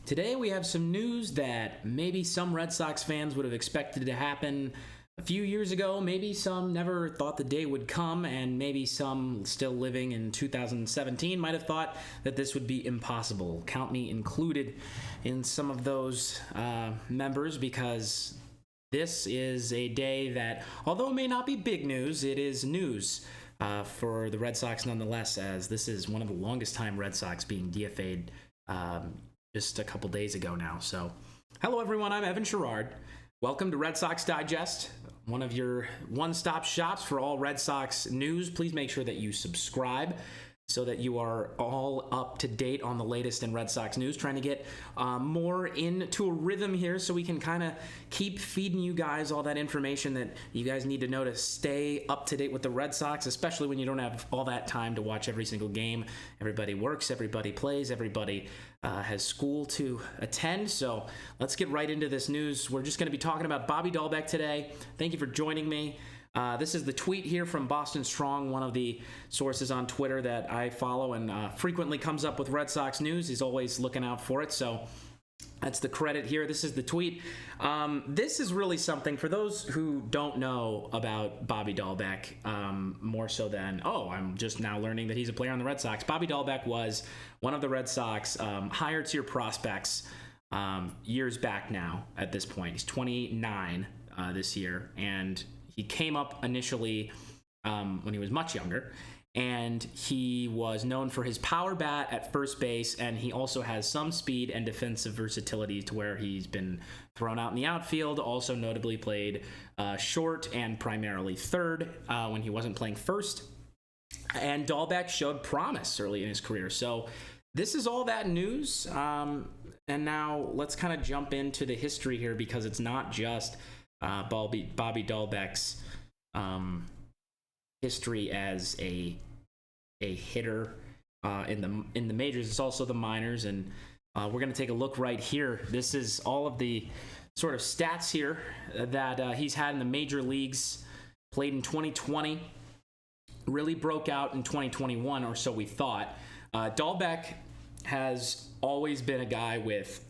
Today we have some news that maybe some Red Sox fans would have expected to happen a few years ago. Maybe some never thought the day would come, and maybe some still living in 2017 might have thought that this would be impossible. Count me included in some of those members, because this is a day that, although it may not be big news, it is news for the Red Sox nonetheless, as this is one of the longest time Red Sox being DFA'd just a couple days ago now. So, hello everyone, I'm Evan Sharrard. Welcome to Red Sox Digest, one of your one-stop shops for all Red Sox news. Please make sure that you subscribe so that you are all up to date on the latest in Red Sox news. Trying to get more into a rhythm here so we can kind of keep feeding you guys all that information that you guys need to know to stay up to date with the Red Sox, especially when you don't have all that time to watch every single game. Everybody works, everybody plays, everybody has school to attend. So let's get right into this news. We're just going to be talking about Bobby Dalbec today. Thank you for joining me. This is the tweet here from Boston Strong, one of the sources on Twitter that I follow and frequently comes up with Red Sox news. He's always looking out for it, so that's the credit here. This is the tweet. This is really something for those who don't know about Bobby Dalbec, more so than, I'm just now learning that he's a player on the Red Sox. Bobby Dalbec was one of the Red Sox higher tier prospects years back now at this point. He's 29 this year, and he came up initially when he was much younger, and he was known for his power bat at first base, and he also has some speed and defensive versatility to where he's been thrown out in the outfield, also notably played short and primarily third when he wasn't playing first. And Dalbec showed promise early in his career. So this is all that news. And now let's kind of jump into the history here, because it's not just Bobby Dalbec's history as a hitter in the majors. It's also the minors, and we're going to take a look right here. This is all of the sort of stats here that he's had in the major leagues. Played in 2020, really broke out in 2021, or so we thought. Dalbec has always been a guy with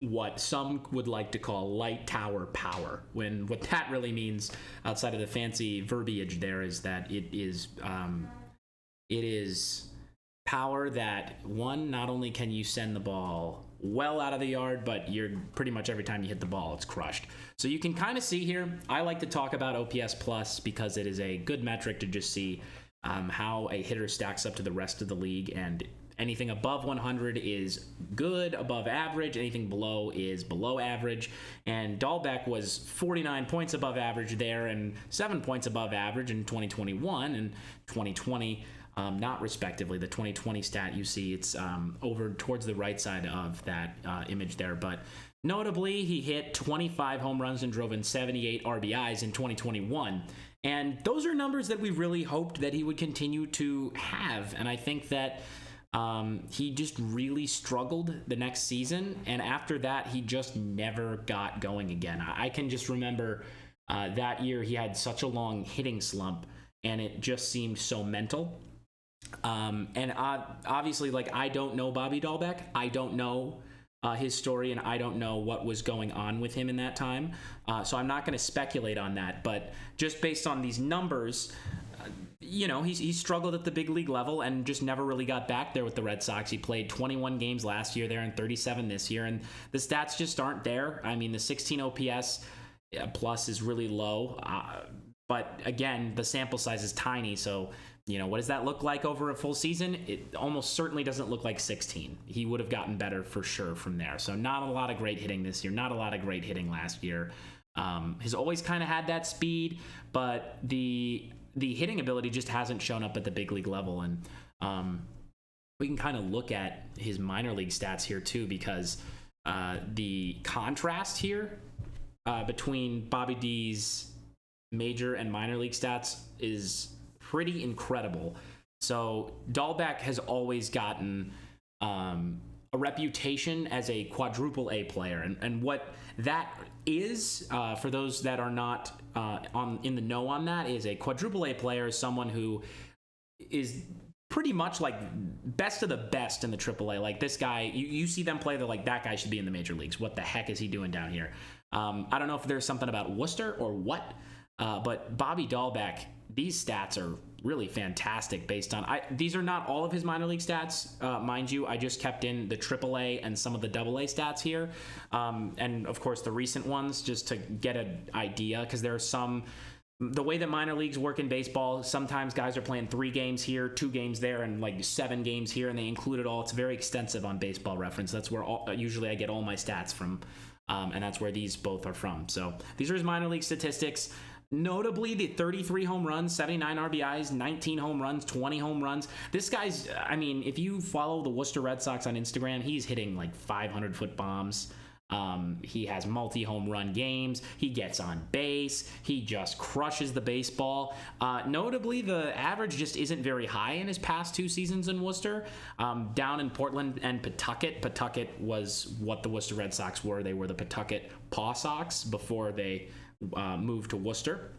what some would like to call light tower power, when what that really means, outside of the fancy verbiage there, is that it is power that, one, not only can you send the ball well out of the yard, but you're pretty much every time you hit the ball, it's crushed. So you can kind of see here, I like to talk about OPS plus because it is a good metric to just see how a hitter stacks up to the rest of the league, and anything above 100 is good, above average. Anything below is below average. And Dalbec was 49 points above average there and 7 points above average in 2021 and 2020, not respectively. The 2020 stat you see, it's over towards the right side of that image there. But notably, he hit 25 home runs and drove in 78 RBIs in 2021. And those are numbers that we really hoped that he would continue to have. And I think that he just really struggled the next season, and after that, he just never got going again. I can just remember that year he had such a long hitting slump, and it just seemed so mental. And obviously, I don't know Bobby Dalbec. I don't know his story, and I don't know what was going on with him in that time. So I'm not going to speculate on that, but just based on these numbers, he struggled at the big league level and just never really got back there with the Red Sox. He played 21 games last year there and 37 this year, and the stats just aren't there. I mean, the 16 OPS plus is really low, but again, the sample size is tiny, so what does that look like over a full season? It almost certainly doesn't look like 16. He would have gotten better for sure from there. So not a lot of great hitting this year, not a lot of great hitting last year. He's always kind of had that speed, but the hitting ability just hasn't shown up at the big league level. And we can kind of look at his minor league stats here too, because the contrast here between Bobby D's major and minor league stats is pretty incredible. So Dalbec has always gotten a reputation as a quadruple A player, and what that is, for those that are not in the know on that, is a quadruple A player is someone who is pretty much like best of the best in the AAA. Like this guy, you see them play, they're like, that guy should be in the major leagues. What the heck is he doing down here? I don't know if there's something about Worcester or what, but Bobby Dalbec, these stats are really fantastic based on, these are not all of his minor league stats, mind you. I just kept in the AAA and some of the AA stats here. And of course the recent ones just to get an idea, because there are some, the way that minor leagues work in baseball, sometimes guys are playing 3 games here, 2 games there, and like 7 games here, and they include it all. It's very extensive on Baseball Reference. That's where usually I get all my stats from, and that's where these both are from. So these are his minor league statistics. Notably, the 33 home runs, 79 RBIs, 19 home runs, 20 home runs. This guy's, I mean, if you follow the Worcester Red Sox on Instagram, he's hitting like 500-foot bombs. He has multi-home run games. He gets on base. He just crushes the baseball. Notably, the average just isn't very high in his past 2 seasons in Worcester. Down in Portland and Pawtucket. Pawtucket was what the Worcester Red Sox were. They were the Pawtucket Paw Sox before they moved to Worcester.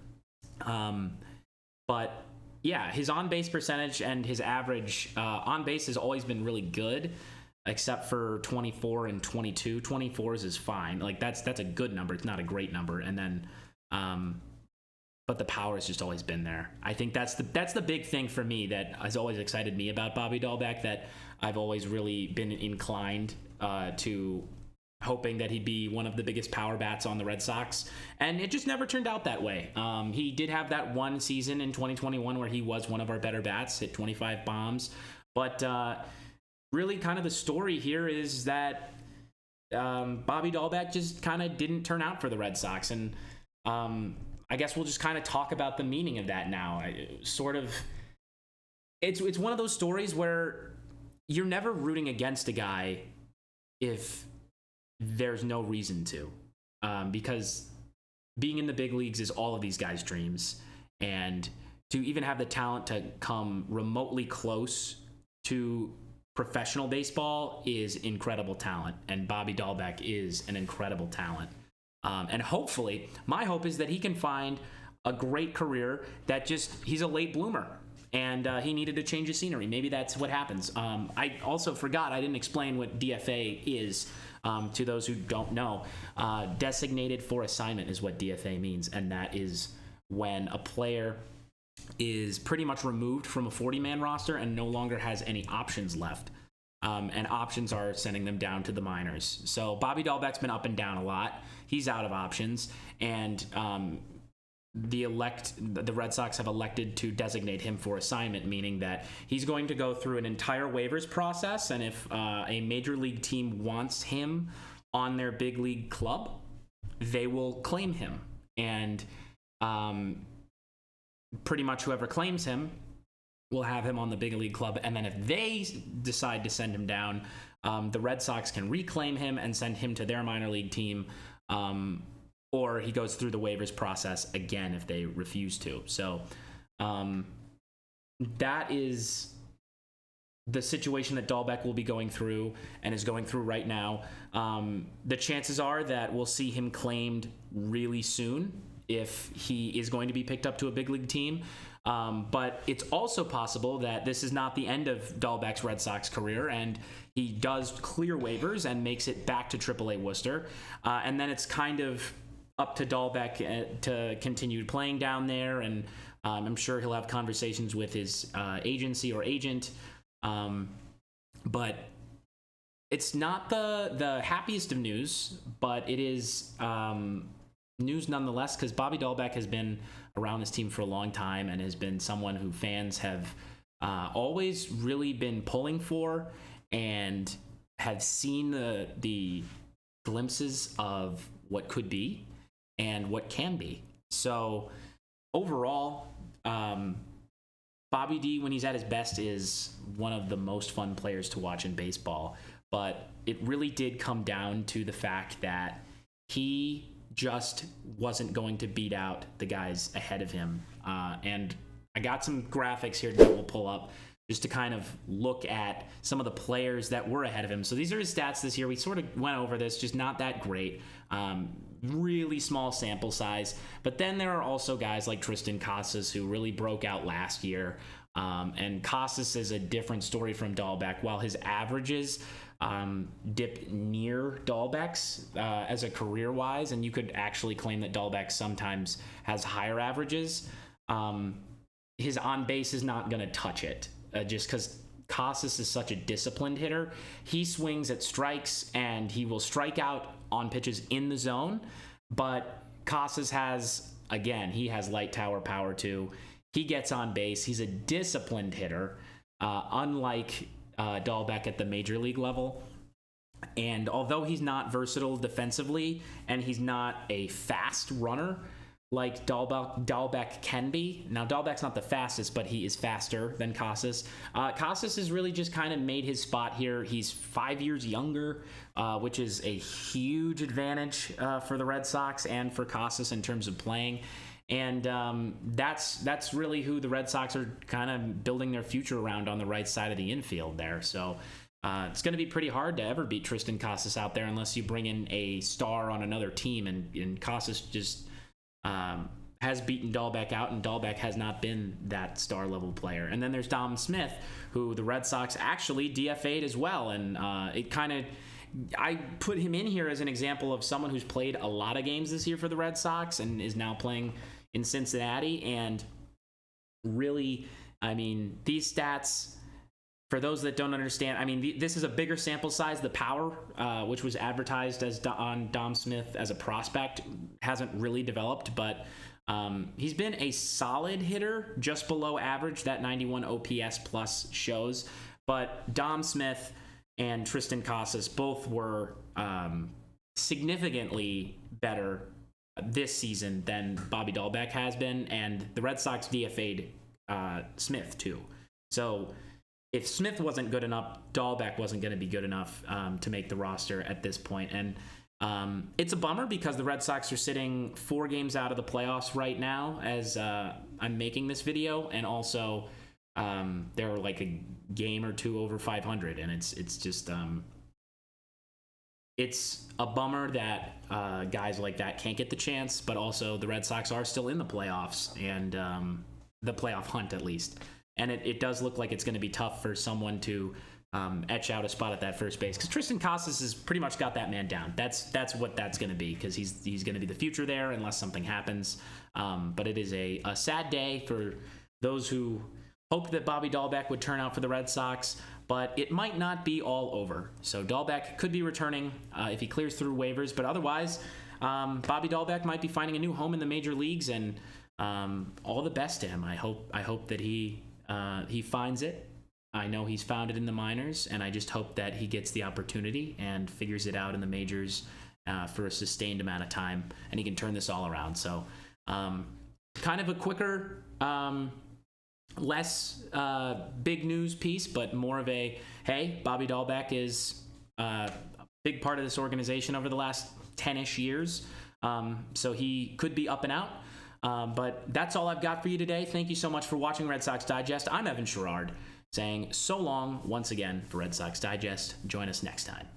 But yeah, his on-base percentage and his average on base has always been really good, except for 24 and 22. 24s is fine. Like that's a good number. It's not a great number. And then, but the power has just always been there. I think that's the big thing for me that has always excited me about Bobby Dalbec, that I've always really been inclined to hoping that he'd be one of the biggest power bats on the Red Sox, and it just never turned out that way. He did have that one season in 2021 where he was one of our better bats, hit 25 bombs, but really kind of the story here is that Bobby Dalbec just kind of didn't turn out for the Red Sox, and I guess we'll just kind of talk about the meaning of that now. It's one of those stories where you're never rooting against a guy if there's no reason to, because being in the big leagues is all of these guys' dreams, and to even have the talent to come remotely close to professional baseball is incredible talent, and Bobby Dalbec is an incredible talent. And hopefully, my hope is that he can find a great career that he's a late bloomer, and he needed to change his scenery. Maybe that's what happens. I also forgot, I didn't explain what DFA is. To those who don't know, designated for assignment is what DFA means, and that is when a player is pretty much removed from a 40-man roster and no longer has any options left. And options are sending them down to the minors. So Bobby Dalbec's been up and down a lot. He's out of options, and the Red Sox have elected to designate him for assignment, meaning that he's going to go through an entire waivers process, and if a major league team wants him on their big league club, they will claim him, and pretty much whoever claims him will have him on the big league club. And then if they decide to send him down, the Red Sox can reclaim him and send him to their minor league team, or he goes through the waivers process again if they refuse to. So that is the situation that Dalbec will be going through and is going through right now. The chances are that we'll see him claimed really soon if he is going to be picked up to a big league team. But it's also possible that this is not the end of Dalbec's Red Sox career, and he does clear waivers and makes it back to AAA Worcester. And then it's kind of up to Dalbec to continue playing down there, and I'm sure he'll have conversations with his agency or agent. But it's not the happiest of news, but it is news nonetheless, because Bobby Dalbec has been around this team for a long time and has been someone who fans have always really been pulling for, and have seen the glimpses of what could be and what can be. So overall, Bobby D, when he's at his best, is one of the most fun players to watch in baseball. But it really did come down to the fact that he just wasn't going to beat out the guys ahead of him. And I got some graphics here that we'll pull up just to kind of look at some of the players that were ahead of him. So these are his stats this year. We sort of went over this, just not that great. Really small sample size. But then there are also guys like Tristan Casas, who really broke out last year. And Casas is a different story from Dalbec. While his averages dip near Dalbec's as a career-wise, and you could actually claim that Dalbec sometimes has higher averages, his on-base is not going to touch it, just because Casas is such a disciplined hitter. He swings at strikes, and he will strike out on pitches in the zone, but Casas has, again, he has light tower power too. He gets on base. He's a disciplined hitter, unlike Dalbec at the major league level. And although he's not versatile defensively and he's not a fast runner like Dalbec can be. Now, Dalbec's not the fastest, but he is faster than Casas. Casas has really just kind of made his spot here. He's 5 years younger, which is a huge advantage for the Red Sox and for Casas in terms of playing. And that's really who the Red Sox are kind of building their future around on the right side of the infield there. So it's going to be pretty hard to ever beat Tristan Casas out there unless you bring in a star on another team. And Casas just has beaten Dalbec out, and Dalbec has not been that star level player. And then there's Dom Smith, who the Red Sox actually DFA'd as well. And I put him in here as an example of someone who's played a lot of games this year for the Red Sox and is now playing in Cincinnati. And really, I mean, these stats, for those that don't understand, I mean, this is a bigger sample size. The power, which was advertised as on Dom Smith as a prospect, hasn't really developed, but he's been a solid hitter, just below average. That 91 OPS plus shows. But Dom Smith and Tristan Casas both were significantly better this season than Bobby Dalbec has been, and the Red Sox DFA'd Smith too. So if Smith wasn't good enough, Dalbec wasn't going to be good enough to make the roster at this point. And it's a bummer because the Red Sox are sitting 4 games out of the playoffs right now as I'm making this video, and also they're like a game or two over 500, and it's just it's a bummer that guys like that can't get the chance, but also the Red Sox are still in the playoffs and the playoff hunt at least. And it does look like it's going to be tough for someone to etch out a spot at that first base, because Tristan Casas has pretty much got that man down. That's what that's going to be, because he's going to be the future there unless something happens. But it is a sad day for those who hoped that Bobby Dalbec would turn out for the Red Sox, but it might not be all over. So Dalbec could be returning if he clears through waivers, but otherwise, Bobby Dalbec might be finding a new home in the major leagues, and all the best to him. I hope that he finds it. I know he's found it in the minors, and I just hope that he gets the opportunity and figures it out in the majors for a sustained amount of time, and he can turn this all around. So kind of a quicker, less big news piece, but more of a, hey, Bobby Dalbec is a big part of this organization over the last 10-ish years, so he could be up and out. But that's all I've got for you today. Thank you so much for watching Red Sox Digest. I'm Evan Sharrard, saying so long once again for Red Sox Digest. Join us next time.